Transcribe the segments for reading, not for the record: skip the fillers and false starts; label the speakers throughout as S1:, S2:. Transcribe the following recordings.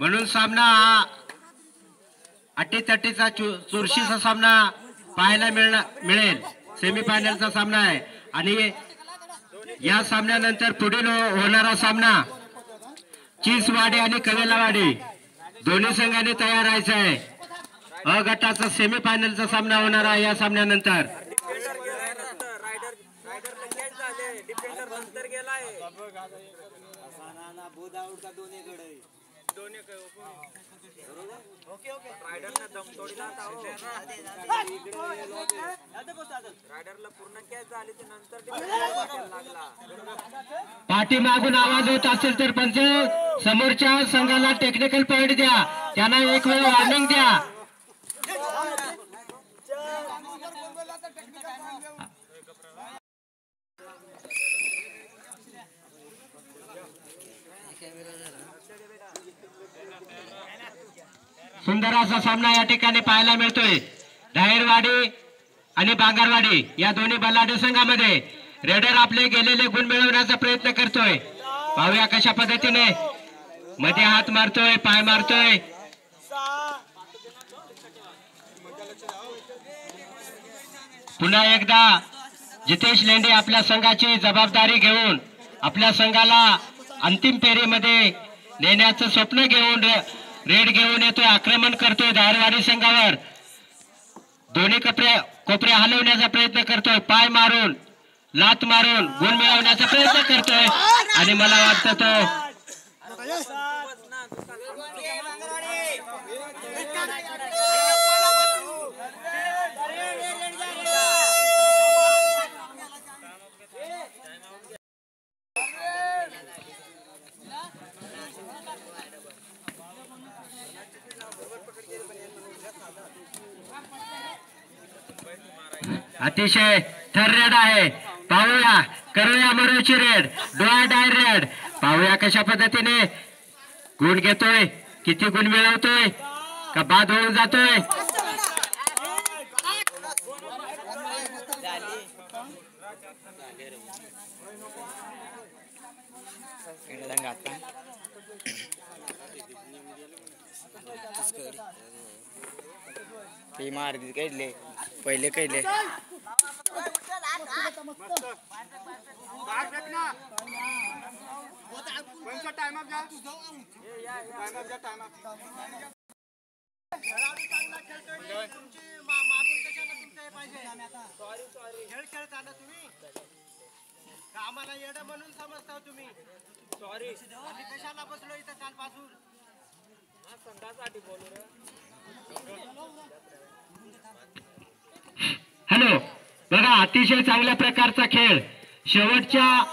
S1: म्हणून सामना हा अटीतटीचा चुरशीचा सामना पाहायला मिळेल। सेमीफायनलचा सामना आहे आणि या सामन्यानंतर पुढील होणारा सामना चिंचवाडी आणि कवेलावाडी दोन्ही संघांनी तयार राहायचं आहे। अ गटाचा सेमीफायनलचा सामना होणार आहे। या सामन्यानंतर पाठीमागून आवाज होत असेल तर पंच समोरच्या संघाला टेक्निकल पॉइंट द्या, त्यांना एक वेळ वॉर्निंग द्या। सुंदर असा सामना या ठिकाणी पाहायला मिळतोय। धायरवाडी आणि बांगरवाडी या दोन्ही बलाढ्य संघामध्ये रेडर आपले गेलेले गुण मिळवण्याचा प्रयत्न करतोय। पाहूया कशा पद्धतीने मध्ये हात मारतोय, पाय मारतोय। पुन्हा एकदा जितेश लेंडे आपल्या संघाची जबाबदारी घेऊन आपल्या संघाला अंतिम फेरीमध्ये नेण्याचं स्वप्न घेऊन रेड घेऊन येतोय, आक्रमण करतोय धारवाडी संघावर। दोन्ही कोपरे हलवण्याचा प्रयत्न करतोय, पाय मारून लात मारून गुण मिळवण्याचा प्रयत्न करतोय आणि मला वाटतं तो अतिशय थर रेड आहे। पाहूया, करूया मरोची रेड, डोळा डाय रेड। पाहूया कशा पद्धतीने गुण घेतोय, किती गुण मिळवतोय का बाद होऊन जातोय।
S2: पहिले कैले
S3: आम्हाला येडं म्हणून समजता तुम्ही। सॉरी आम्ही कशाला बसलो इथं कालपासून? संघासाठी बोलू रे।
S1: हॅलो, बघा अतिशय चांगल्या प्रकारचा खेळ शेवटच्या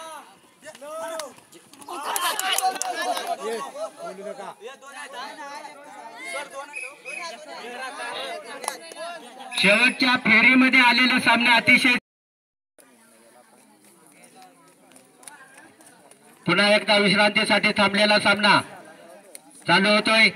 S1: फेरीमध्ये आलेला सामना अतिशय पुन्हा एकदा विश्रांतीसाठी थांबलेला सामना चालू होतोय।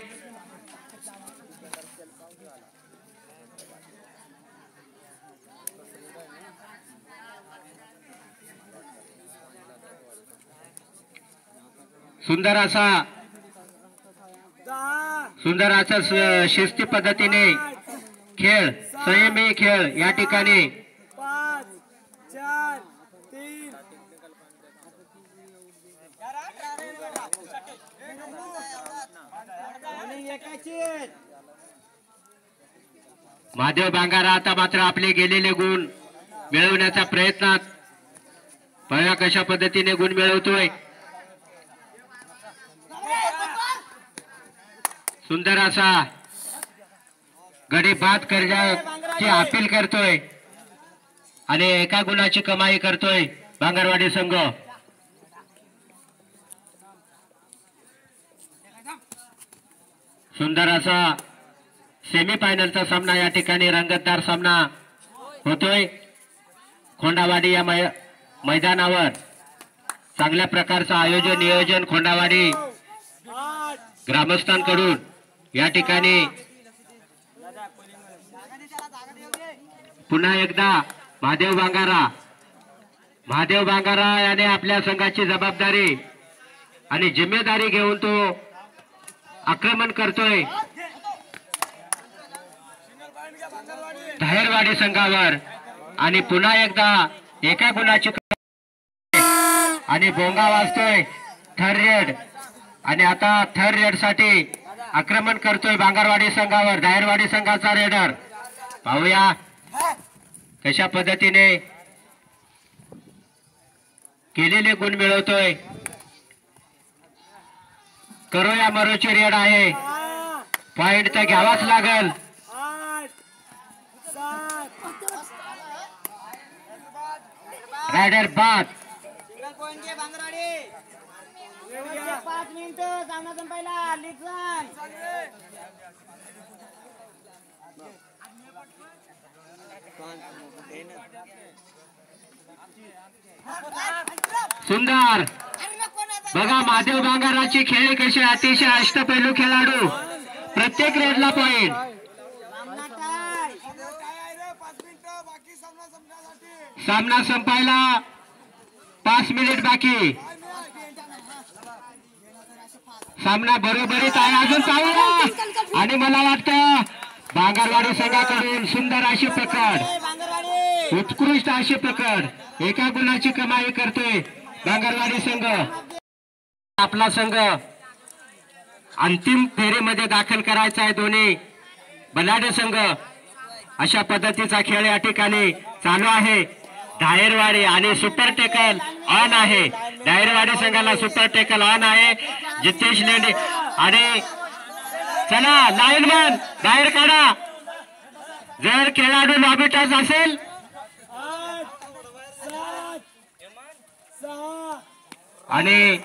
S1: सुंदर असा शिस्ती पद्धतीने खेळ, संयमी खेळ या ठिकाणी।
S3: 5 4 3
S1: महादेव बांगारा आता मात्र आपले गेलेले गुण मिळवण्याच्या प्रयत्नात। पाहूया कशा पद्धतीने गुण मिळवतोय। सुंदर असा गडी बाद करण्याची अपील करतोय आणि एका गुणाची कमाई करतोय बांगरवाडी संघ। सुंदर असा सेमीफायनलचा सामना या ठिकाणी रंगतदार सामना होतोय। खोंडावाडी या मैदानावर चांगल्या प्रकारचं आयोजन नियोजन खोंडावाडी ग्रामस्थांकडून या ठिकाणी पुन्हा एकदा महादेव बांगारा याने आपल्या संघाची जबाबदारी आणि जिम्मेदारी घेऊन तो आक्रमण करतोय धायरवाडी संघावर आणि पुन्हा एकदा एका गुणाची आणि बोंगा वाजतोय थर्ड रेड आणि आता थर्ड रेड साठी आक्रमण करतोय बांगरवाडी संघावर धायरवाडी संघाचा रेडर. पाहूया कशा पद्धतीने केलेले गुण मिळवतोय. करूया मरोची रेड आहे. पॉइंट तर घ्यावाच लागल. रायडर बाद.
S3: 5 मिनिटं सामना संपायला.
S1: सुंदर बघा महादेव बांगराची खेळी कशी अतिशय अष्टपैलू खेळाडू. प्रत्येक रेडला पॉइंट. सामना संपायला 5 मिनिट बाकी. सामना बरोबरीत आहे. अजून पाहूया आणि मला वाटतं बांगरवाडी संघाकडून सुंदर अशी पकड, उत्कृष्ट अशी पकड, एका गुणाची कमाई करतोय बांगरवाडी संघ. आपला संघ अंतिम फेरीमध्ये दाखल करायचा आहे. दोन्ही बलाढ्य संघ. अशा पद्धतीचा खेळ या ठिकाणी चालू आहे. धायरवाडी आणि सुपर टेकल ऑन आहे. धायरवाडी संघाला सुपर टेकल ऑन आहे. जितेश लेंडे आणि चला लाईनमन बाहेर काढा. जर खेळाडू लॉबी टच असेल आणि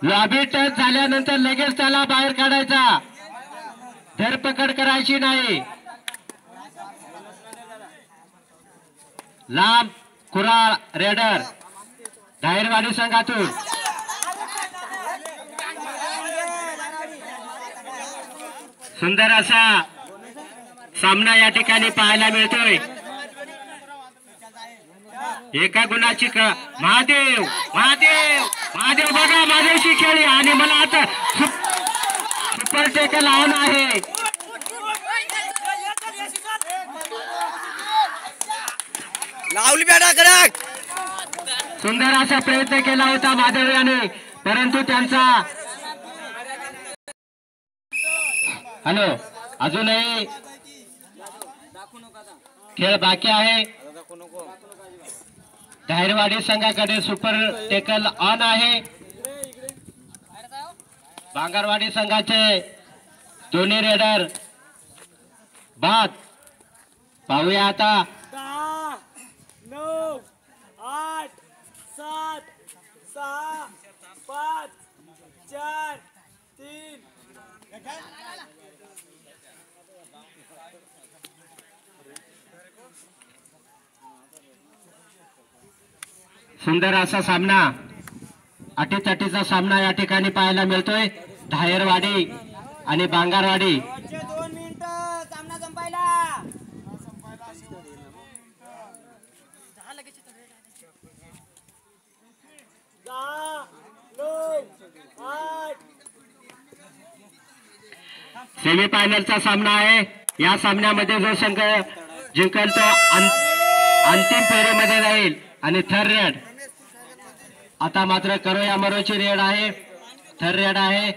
S1: लॉबी टच झाल्यानंतर लगेच त्याला बाहेर काढायचा. धरपकड करायची नाही. लांब कुराळ रेडर धायरवाडी संघातून. सुंदर असा सामना या ठिकाणी पाहायला मिळतोय. एका गुणाची महादेव महादेव महादेव बघा महादेवची खेळी आणि मला आता सुपर टेकल ऑन आहे.
S2: लावली बेटा कडक.
S1: सुंदर असा प्रयत्न केला होता महादेव याने, परंतु त्यांचा हॅलो अजूनही खेळ बाकी आहे. धायरवाडी संघाकडे सुपर टेकल ऑन आहे. बांगरवाडी संघाचे दोन्ही रेडर बाद. पाहूया आता
S3: 9 8 7 6 5 4 3
S1: सुंदर असा सामना, अटीतटीचा सामना या ठिकाणी पाहायला मिळतोय. धायरवाडी आणि बांगरवाडी.
S3: 2 मिनिटं सामना संपायला.
S1: सेमीफायनलचा सामना आहे. या सामन्यामध्ये जो संघ जिंकल तो अंतिम फेरीमध्ये जाईल. आणि थर्ड रेड आता मात्र करूया मरोची रेड आहे. थर्ड रेड आहे.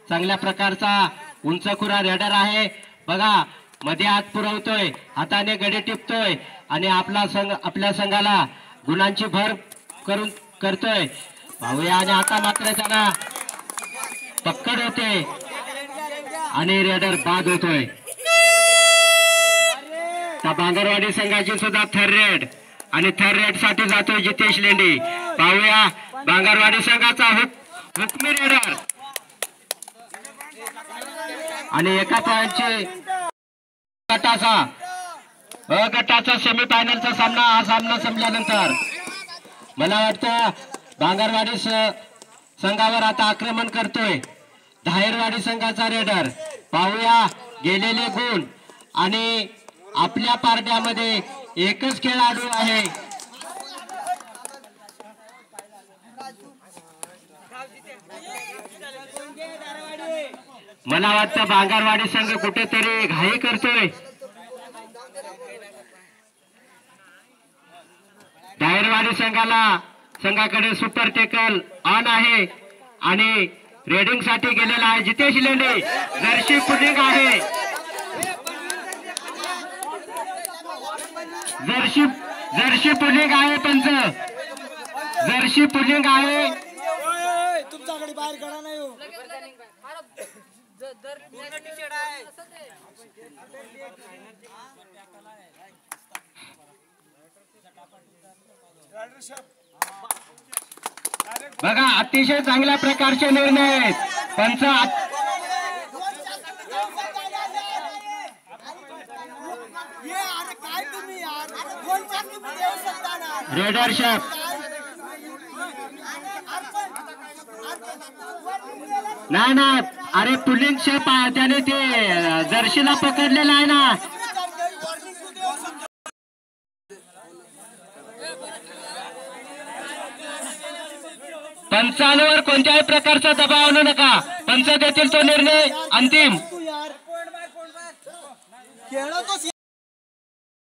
S1: चांगल्या प्रकारचा उंचखुरा रेडर आहे. बघा मध्ये हात पुरवतोय, हाताने गडी टिपतोय आणि आपल्या संघाला गुणांची भर करून करतोय. पाहूया आणि आता मात्र त्याला पक्कड होते आणि रेडर बाद होतोय. त्या बांगरवाडी संघाची सुद्धा थर्ड रेड आणि थर्ड रेड साठी जातोय जितेश लेंडे. पाहूया बांगरवाडी संघाचा हुकमी रेडर आणि एका पॉइंटचे गटाचा सेमीफायनलचा सामना. हा सामना संपल्यानंतर मला वाटतं बांगरवाडी संघावर आता आक्रमण करतोय धायरवाडी संघाचा रेडर. पाहूया गेलेले गुण आणि आपल्या पार्ट्यामध्ये एकच खेळाडू आहे. मला वाटतं बांगरवाडी संघ कुठेतरी घाई करतोय. दायरवाडी संघाकडे सुपर टेकल ऑन आहे आणि रेडिंग साठी गेलेला आहे जितेश लेंडे. जर्सी पुलिंग आहे, जर्सी पुलिंग आहे, पंच जर्सी पुलिंग आहे.
S3: तुमच्याकडे बाहेर करा नाही हो.
S1: बघा अतिशय चांगल्या प्रकारचे निर्णय आहेत. पंच रेडरशिप नाही ना, अरे पुलिंग शेप त्याने ते जर्सीला पकडलेला आहे ना. पंचांवर कोणत्याही प्रकारचा दबाव आणू नका. पंच देतील तो निर्णय अंतिम.
S3: खेळत